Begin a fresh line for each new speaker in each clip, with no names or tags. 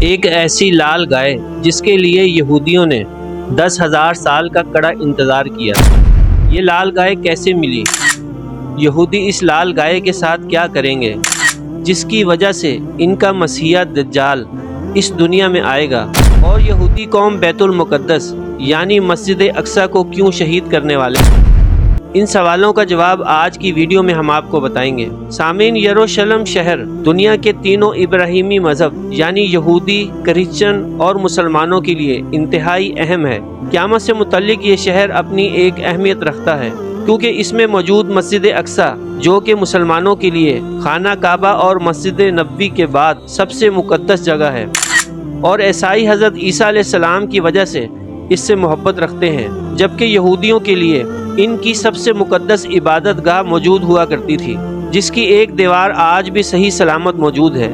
ایک ایسی لال گائے جس کے لیے یہودیوں نے 10,000 سال کا کڑا انتظار کیا۔ یہ لال گائے کیسے ملی؟ یہودی اس لال گائے کے ساتھ کیا کریں گے جس کی وجہ سے ان کا مسیح دجال اس دنیا میں آئے گا؟ اور یہودی قوم بیت المقدس یعنی مسجد اقصی کو کیوں شہید کرنے والے ہیں؟ ان سوالوں کا جواب آج کی ویڈیو میں ہم آپ کو بتائیں گے۔ سامعین، یروشلم شہر دنیا کے تینوں ابراہیمی مذہب یعنی یہودی، کرسچن اور مسلمانوں کے لیے انتہائی اہم ہے۔ قیامت سے متعلق یہ شہر اپنی ایک اہمیت رکھتا ہے کیونکہ اس میں موجود مسجد اقصی جو کہ مسلمانوں کے لیے خانہ کعبہ اور مسجد نبوی کے بعد سب سے مقدس جگہ ہے، اور عیسائی حضرت عیسیٰ علیہ السلام کی وجہ سے اس سے محبت رکھتے ہیں، جبکہ یہودیوں کے لیے ان کی سب سے مقدس عبادت گاہ موجود ہوا کرتی تھی جس کی ایک دیوار آج بھی صحیح سلامت موجود ہے،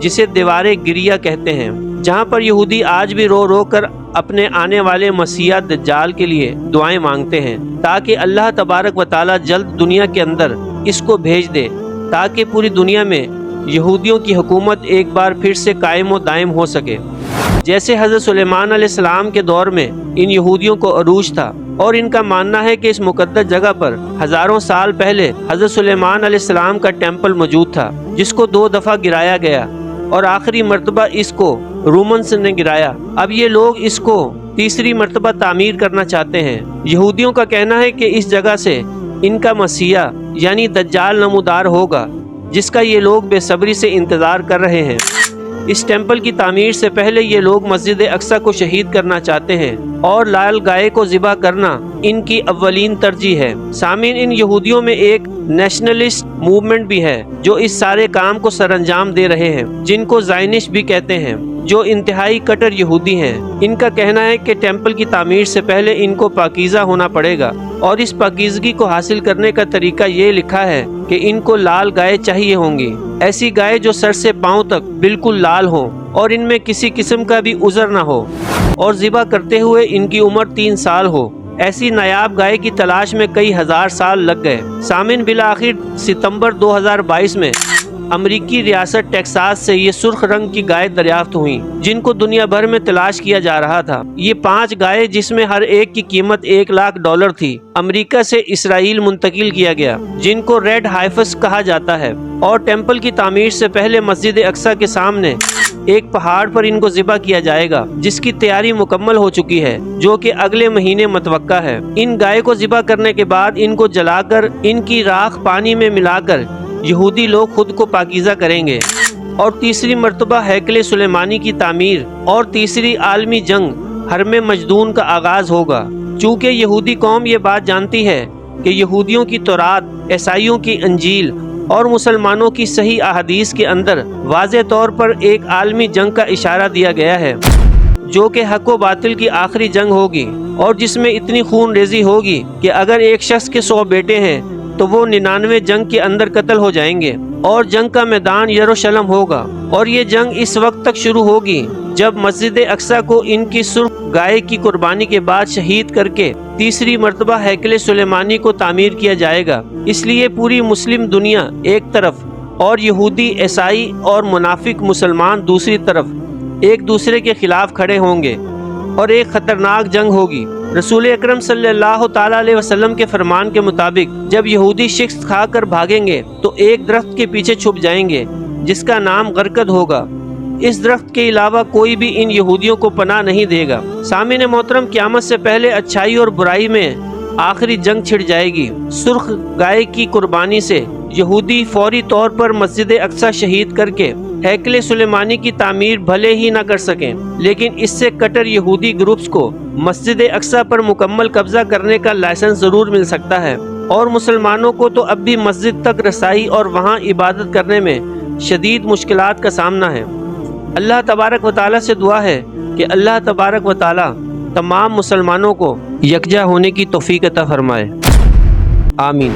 جسے دیوار گریہ کہتے ہیں، جہاں پر یہودی آج بھی رو رو کر اپنے آنے والے مسیح دجال کے لیے دعائیں مانگتے ہیں تاکہ اللہ تبارک و تعالی جلد دنیا کے اندر اس کو بھیج دے تاکہ پوری دنیا میں یہودیوں کی حکومت ایک بار پھر سے قائم و دائم ہو سکے۔ جیسے حضرت سلیمان علیہ السلام کے دور میں ان یہودیوں کو عروج تھا، اور ان کا ماننا ہے کہ اس مقدس جگہ پر ہزاروں سال پہلے حضرت سلیمان علیہ السلام کا ٹیمپل موجود تھا جس کو 2 دفعہ گرایا گیا اور آخری مرتبہ اس کو رومنز نے گرایا۔ اب یہ لوگ اس کو تیسری مرتبہ تعمیر کرنا چاہتے ہیں۔ یہودیوں کا کہنا ہے کہ اس جگہ سے ان کا مسیح یعنی دجال نمودار ہوگا جس کا یہ لوگ بے صبری سے انتظار کر رہے ہیں۔ اس ٹیمپل کی تعمیر سے پہلے یہ لوگ مسجد اقصی کو شہید کرنا چاہتے ہیں اور لال گائے کو ذبح کرنا ان کی اولین ترجیح ہے۔ سامعین، ان یہودیوں میں ایک نیشنلسٹ موومنٹ بھی ہے جو اس سارے کام کو سر انجام دے رہے ہیں، جن کو زائنسٹ بھی کہتے ہیں، جو انتہائی کٹر یہودی ہیں۔ ان کا کہنا ہے کہ ٹیمپل کی تعمیر سے پہلے ان کو پاکیزہ ہونا پڑے گا، اور اس پاکیزگی کو حاصل کرنے کا طریقہ یہ لکھا ہے کہ ان کو لال گائے چاہیے ہوں گی، ایسی گائے جو سر سے پاؤں تک بالکل لال ہوں اور ان میں کسی قسم کا بھی عذر نہ ہو، اور ذبح کرتے ہوئے ان کی عمر 3 سال ہو۔ ایسی نایاب گائے کی تلاش میں کئی ہزار سال لگ گئے۔ سامعین، بالآخر ستمبر 2022 میں امریکی ریاست ٹیکساس سے یہ سرخ رنگ کی گائے دریافت ہوئیں جن کو دنیا بھر میں تلاش کیا جا رہا تھا۔ یہ 5 گائے جس میں ہر ایک کی قیمت $1,00,000 تھی، امریکہ سے اسرائیل منتقل کیا گیا، جن کو ریڈ ہائفس کہا جاتا ہے، اور ٹیمپل کی تعمیر سے پہلے مسجد اقصی کے سامنے ایک پہاڑ پر ان کو ذبح کیا جائے گا جس کی تیاری مکمل ہو چکی ہے، جو کہ اگلے مہینے متوقع ہے۔ ان گائے کو ذبح کرنے کے بعد ان کو جلا کر ان کی راکھ پانی میں ملا کر یہودی لوگ خود کو پاکیزہ کریں گے، اور تیسری مرتبہ ہیکل سلیمانی کی تعمیر اور تیسری عالمی جنگ حرم مجدون کا آغاز ہوگا۔ چونکہ یہودی قوم یہ بات جانتی ہے کہ یہودیوں کی تورات، عیسائیوں کی انجیل اور مسلمانوں کی صحیح احادیث کے اندر واضح طور پر ایک عالمی جنگ کا اشارہ دیا گیا ہے جو کہ حق و باطل کی آخری جنگ ہوگی، اور جس میں اتنی خون ریزی ہوگی کہ اگر ایک شخص کے 100 بیٹے ہیں تو وہ 99 جنگ کے اندر قتل ہو جائیں گے، اور جنگ کا میدان یروشلم ہوگا۔ اور یہ جنگ اس وقت تک شروع ہوگی جب مسجد اقصی کو ان کی سرخ گائے کی قربانی کے بعد شہید کر کے تیسری مرتبہ ہیکل سلیمانی کو تعمیر کیا جائے گا۔ اس لیے پوری مسلم دنیا ایک طرف اور یہودی، عیسائی اور منافق مسلمان دوسری طرف ایک دوسرے کے خلاف کھڑے ہوں گے، اور ایک خطرناک جنگ ہوگی۔ رسول اکرم صلی اللہ تعالیٰ علیہ وسلم کے فرمان کے مطابق جب یہودی شخص کھا کر بھاگیں گے تو ایک درخت کے پیچھے چھپ جائیں گے جس کا نام غرقد ہوگا۔ اس درخت کے علاوہ کوئی بھی ان یہودیوں کو پناہ نہیں دے گا۔ سامعین محترم، قیامت سے پہلے اچھائی اور برائی میں آخری جنگ چھڑ جائے گی۔ سرخ گائے کی قربانی سے یہودی فوری طور پر مسجد اقصی شہید کر کے ہیکل سلیمانی کی تعمیر بھلے ہی نہ کر سکیں، لیکن اس سے کٹر یہودی گروپس کو مسجد اقصی پر مکمل قبضہ کرنے کا لائسنس ضرور مل سکتا ہے، اور مسلمانوں کو تو اب بھی مسجد تک رسائی اور وہاں عبادت کرنے میں شدید مشکلات کا سامنا ہے۔ اللہ تبارک و تعالیٰ سے دعا ہے کہ اللہ تبارک و تعالیٰ تمام مسلمانوں کو یکجا ہونے کی توفیق عطا فرمائے۔ آمین۔